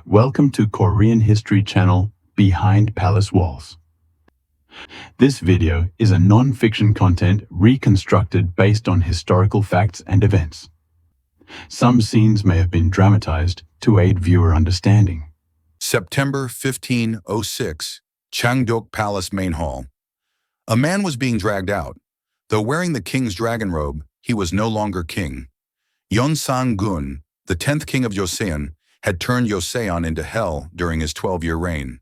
Welcome to Korean History Channel Behind Palace Walls. This video is a non-fiction content reconstructed based on historical facts and events. Some scenes may have been dramatized to aid viewer understanding. September 1506, Changdeok Palace Main Hall. A man was being dragged out. Though wearing the king's dragon robe, he was no longer king. Yeonsangun, the 10th king of Joseon, had turned Joseon into hell during his 12-year reign.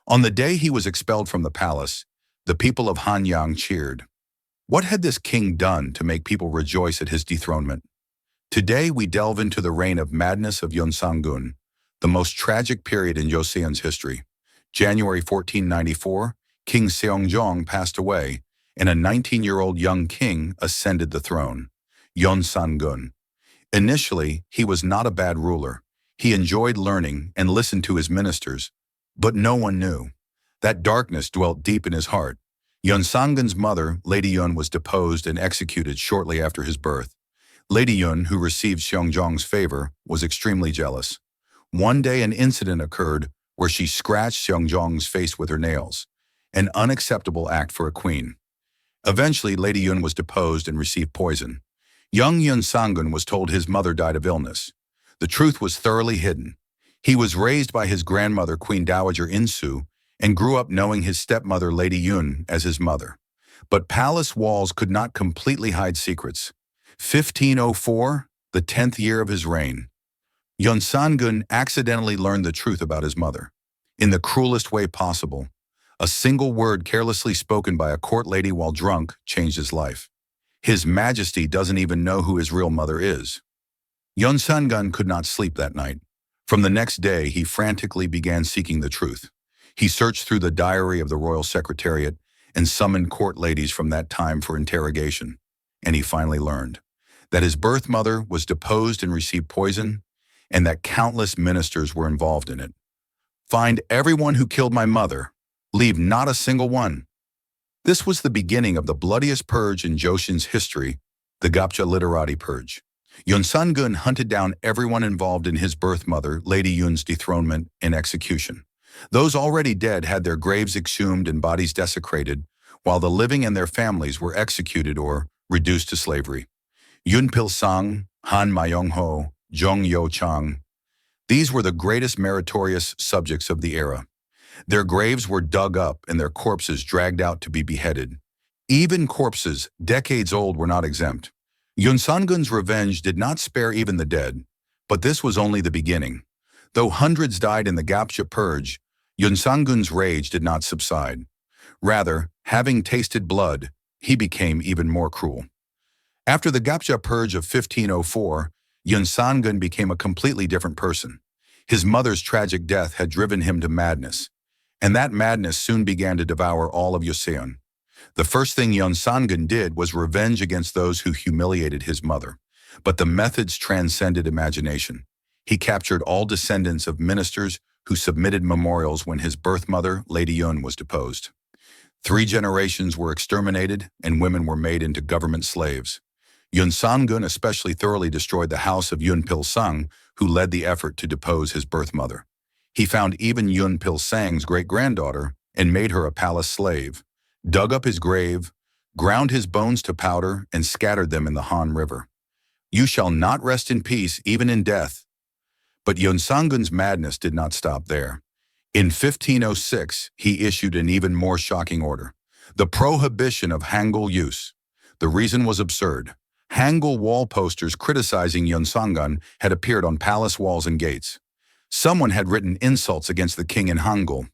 On the day he was expelled from the palace, the people of Hanyang cheered. What had this king done to make people rejoice at his dethronement? Today we delve into the reign of madness of Yeonsangun, the most tragic period in Joseon's history. January 1494, King Sejong passed away, and a 19-year-old young king ascended the throne, Yeonsangun. Initially, he was not a bad ruler. He enjoyed learning and listened to his ministers, but no one knew. That darkness dwelt deep in his heart. Yeonsangun's mother, Lady Yeon, was deposed and executed shortly after his birth. Lady Yeon, who received Seongjong's favor, was extremely jealous. One day an incident occurred where she scratched Seongjong's face with her nails, an unacceptable act for a queen. Eventually, Lady Yeon was deposed and received poison. Young Yeonsangun was told his mother died of illness. The truth was thoroughly hidden. He was raised by his grandmother, Queen Dowager Insu, and grew up knowing his stepmother, Lady Yeon, as his mother. But palace walls could not completely hide secrets. 1504, the 10th year of his reign. Yeonsangun accidentally learned the truth about his mother. In the cruelest way possible, a single word carelessly spoken by a court lady while drunk changed his life. His Majesty doesn't even know who his real mother is. Yeonsangun could not sleep that night. From the next day, he frantically began seeking the truth. He searched through the diary of the royal secretariat and summoned court ladies from that time for interrogation. And he finally learned that his birth mother was deposed and received poison, and that countless ministers were involved in it. "Find everyone who killed my mother. Leave not a single one." This was the beginning of the bloodiest purge in Joseon's history, the Gapja Literati Purge. Yeonsangun hunted down everyone involved in his birth mother, Lady Yeon's dethronement and execution. Those already dead had their graves exhumed and bodies desecrated, while the living and their families were executed or reduced to slavery. Yeonpil-sang, Han Mayong-ho, Jong Yo-chang. These were the greatest meritorious subjects of the era. Their graves were dug up and their corpses dragged out to be beheaded. Even corpses, decades old, were not exempt. Yeonsangun's revenge did not spare even the dead, but this was only the beginning. Though hundreds died in the Gapja Purge, Yeonsangun's rage did not subside. Rather, having tasted blood, he became even more cruel. After the Gapja Purge of 1504, Yeonsangun became a completely different person. His mother's tragic death had driven him to madness, and that madness soon began to devour all of Joseon. The first thing Yeonsangun did was revenge against those who humiliated his mother. But the methods transcended imagination. He captured all descendants of ministers who submitted memorials when his birth mother, Lady Yeon, was deposed. 3 generations were exterminated and women were made into government slaves. Yeonsangun especially thoroughly destroyed the house of Yeonpil-sang, who led the effort to depose his birth mother. He found even Yeonpil-sang's great-granddaughter and made her a palace slave, dug up his grave, ground his bones to powder, and scattered them in the Han River. "You shall not rest in peace, even in death." But Yeonsangun's madness did not stop there. In 1506, he issued an even more shocking order, the Prohibition of Hangul use. The reason was absurd. Hangul wall posters criticizing Yeonsangun had appeared on palace walls and gates. Someone had written insults against the king in Hangul.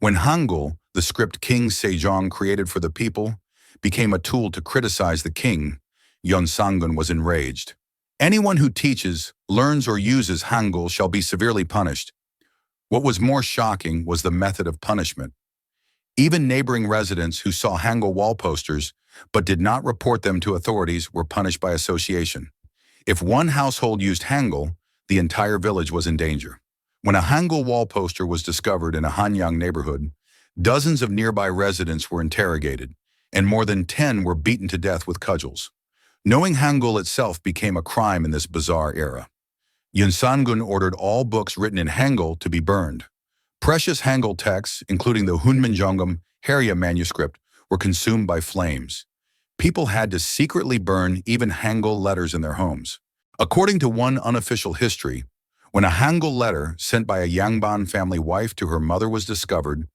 When Hangul, the script King Sejong created for the people, became a tool to criticize the king, Yeonsangun was enraged. "Anyone who teaches, learns, or uses Hangul shall be severely punished." What was more shocking was the method of punishment. Even neighboring residents who saw Hangul wall posters but did not report them to authorities were punished by association. If one household used Hangul, the entire village was in danger. When a Hangul wall poster was discovered in a Hanyang neighborhood, dozens of nearby residents were interrogated, and more than 10 were beaten to death with cudgels. Knowing Hangul itself became a crime in this bizarre era. Yeonsangun ordered all books written in Hangul to be burned. Precious Hangul texts, including the Jungjong Restoration manuscript, were consumed by flames. People had to secretly burn even Hangul letters in their homes. According to one unofficial history, when a Hangul letter sent by a Yeonbang family wife to her mother was discovered,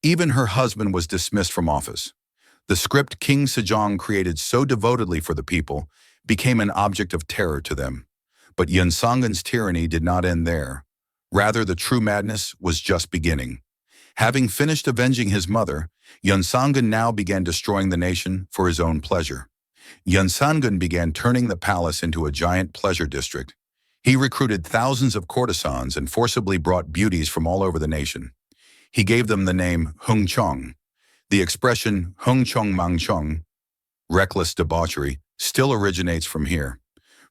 even her husband was dismissed from office. The script King Sejong created so devotedly for the people became an object of terror to them. But Yeonsangun's tyranny did not end there. Rather, the true madness was just beginning. Having finished avenging his mother, Yeonsangun now began destroying the nation for his own pleasure. Yeonsangun began turning the palace into a giant pleasure district. He recruited thousands of courtesans and forcibly brought beauties from all over the nation. He gave them the name Heungcheong. The expression Heungcheong, reckless debauchery, still originates from here.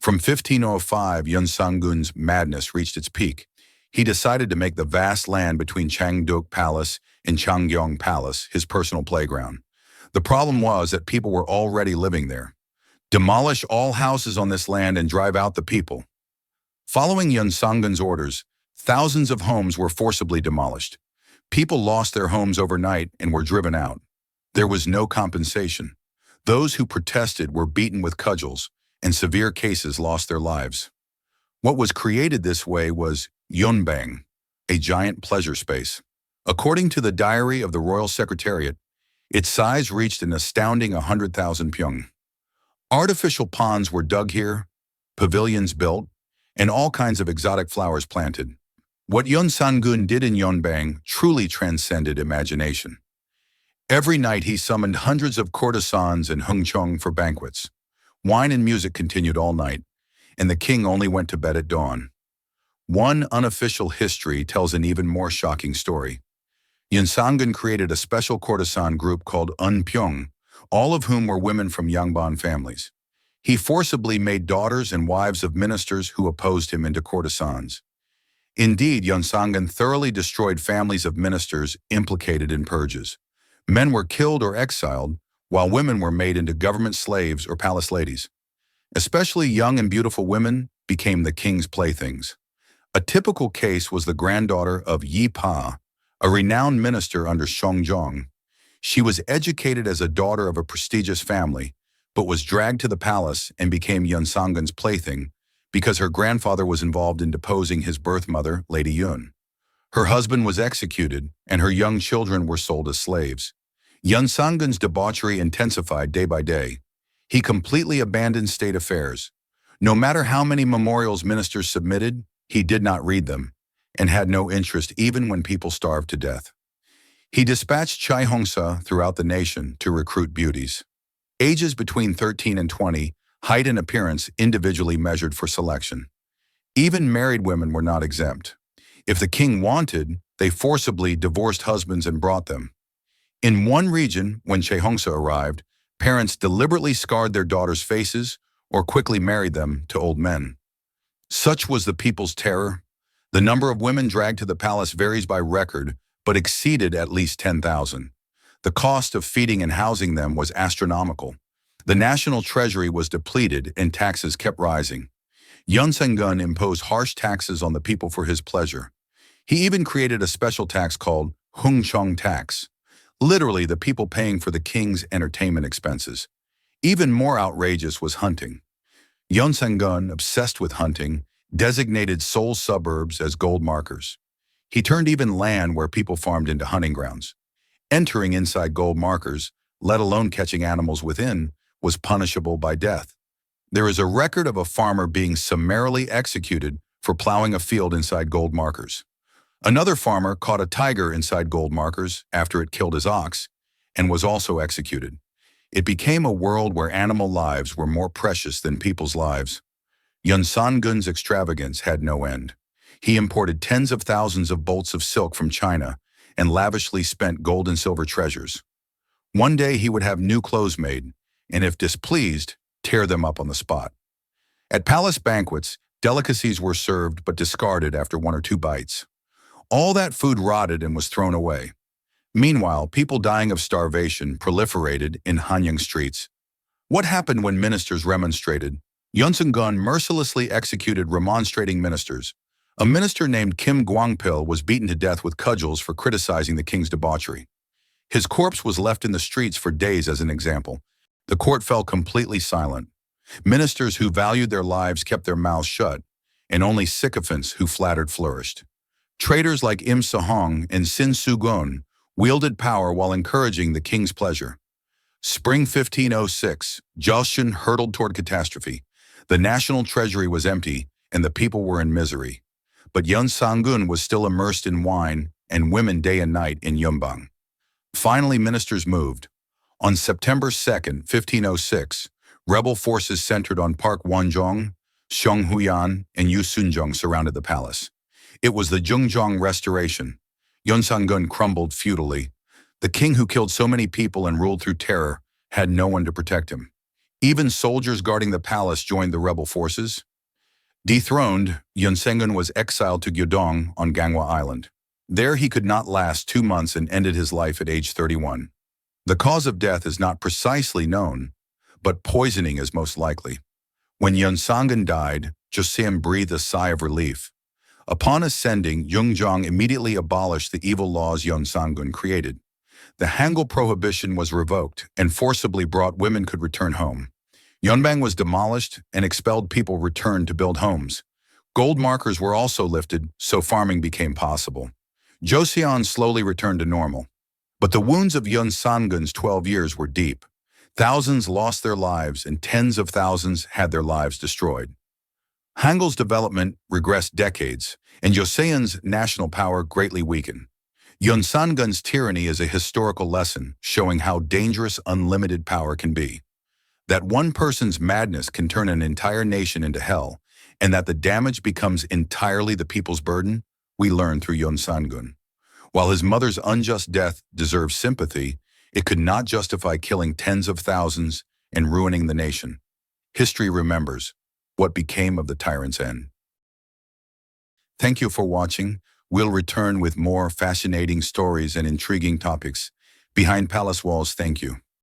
From 1505, Yeonsangun's madness reached its peak. He decided to make the vast land between Changdeok Palace and Changgyeong Palace his personal playground. The problem was that people were already living there. Demolish all houses on this land and drive out the people. Following Yeonsangun's orders, thousands of homes were forcibly demolished. People lost their homes overnight and were driven out. There was no compensation. Those who protested were beaten with cudgels, and severe cases lost their lives. What was created this way was Yeonbang, a giant pleasure space. According to the diary of the Royal Secretariat, its size reached an astounding 100,000 pyong. Artificial ponds were dug here, pavilions built, and all kinds of exotic flowers planted. What Yeonsangun did in Yeonbang truly transcended imagination. Every night he summoned hundreds of courtesans and Heungcheong for banquets. Wine and music continued all night, and the king only went to bed at dawn. One unofficial history tells an even more shocking story. Yeonsangun created a special courtesan group called Unpyeong, all of whom were women from Yeonbang families. He forcibly made daughters and wives of ministers who opposed him into courtesans. Indeed, Yeonsangun thoroughly destroyed families of ministers implicated in purges. Men were killed or exiled, while women were made into government slaves or palace ladies. Especially young and beautiful women became the king's playthings. A typical case was the granddaughter of Yi Pa, a renowned minister under Sejong. She was educated as a daughter of a prestigious family, but was dragged to the palace and became Yeonsangun's plaything because her grandfather was involved in deposing his birth mother, Lady Yoon. Her husband was executed, and her young children were sold as slaves. Yeonsangun's debauchery intensified day by day. He completely abandoned state affairs. No matter how many memorials ministers submitted, he did not read them, and had no interest even when people starved to death. He dispatched Chaehongsa throughout the nation to recruit beauties. Ages between 13 and 20, height and appearance individually measured for selection. Even married women were not exempt. If the king wanted, they forcibly divorced husbands and brought them. In one region, when Chaehongsa arrived, parents deliberately scarred their daughters' faces or quickly married them to old men. Such was the people's terror. The number of women dragged to the palace varies by record, but exceeded at least 10,000. The cost of feeding and housing them was astronomical. The national treasury was depleted and taxes kept rising. Yeonsangun imposed harsh taxes on the people for his pleasure. He even created a special tax called Heungcheong tax, literally the people paying for the king's entertainment expenses. Even more outrageous was hunting. Yeonsangun, obsessed with hunting, designated Seoul suburbs as gold markers. He turned even land where people farmed into hunting grounds. Entering inside gold markers, let alone catching animals within, was punishable by death. There is a record of a farmer being summarily executed for plowing a field inside gold markers. Another farmer caught a tiger inside gold markers after it killed his ox and was also executed. It became a world where animal lives were more precious than people's lives. Yeonsangun's extravagance had no end. He imported tens of thousands of bolts of silk from China and lavishly spent gold and silver treasures. One day he would have new clothes made, and if displeased, tear them up on the spot. At palace banquets, delicacies were served but discarded after 1 or 2 bites. All that food rotted and was thrown away. Meanwhile, people dying of starvation proliferated in Hanyang streets. What happened when ministers remonstrated? Yeonsangun mercilessly executed remonstrating ministers. A minister named Kim Gwangpil was beaten to death with cudgels for criticizing the king's debauchery. His corpse was left in the streets for days as an example. The court fell completely silent. Ministers who valued their lives kept their mouths shut, and only sycophants who flattered flourished. Traitors like Im Sejong and Sin Sugon wielded power while encouraging the king's pleasure. Spring 1506, Joseon hurtled toward catastrophe. The national treasury was empty, and the people were in misery. But Yeonsangun was still immersed in wine and women day and night in Yeonbang. Finally, ministers moved. On September 2, 1506, rebel forces centered on Park Wonjong, Seonghuyan, and Sejong surrounded the palace. It was the Jungjong Restoration. Yeonsangun crumbled futilely. The king who killed so many people and ruled through terror had no one to protect him. Even soldiers guarding the palace joined the rebel forces. Dethroned, Yeonsangun was exiled to Gyeodong on Gangwa Island. There he could not last 2 months and ended his life at age 31. The cause of death is not precisely known, but poisoning is most likely. When Yeonsangun died, Joseon breathed a sigh of relief. Upon ascending, Jungjong immediately abolished the evil laws Yeonsangun created. The Hangul prohibition was revoked, and forcibly brought women could return home. Yeonbang was demolished, and expelled people returned to build homes. Gold markers were also lifted, so farming became possible. Joseon slowly returned to normal. But the wounds of Yeonsangun's 12 years were deep. Thousands lost their lives, and tens of thousands had their lives destroyed. Hangul's development regressed decades, and Joseon's national power greatly weakened. Yeonsangun's tyranny is a historical lesson showing how dangerous unlimited power can be. That one person's madness can turn an entire nation into hell, and that the damage becomes entirely the people's burden, we learn through Yeonsangun. While his mother's unjust death deserves sympathy, it could not justify killing tens of thousands and ruining the nation. History remembers what became of the tyrant's end. Thank you for watching. We'll return with more fascinating stories and intriguing topics. Behind Palace Walls, thank you.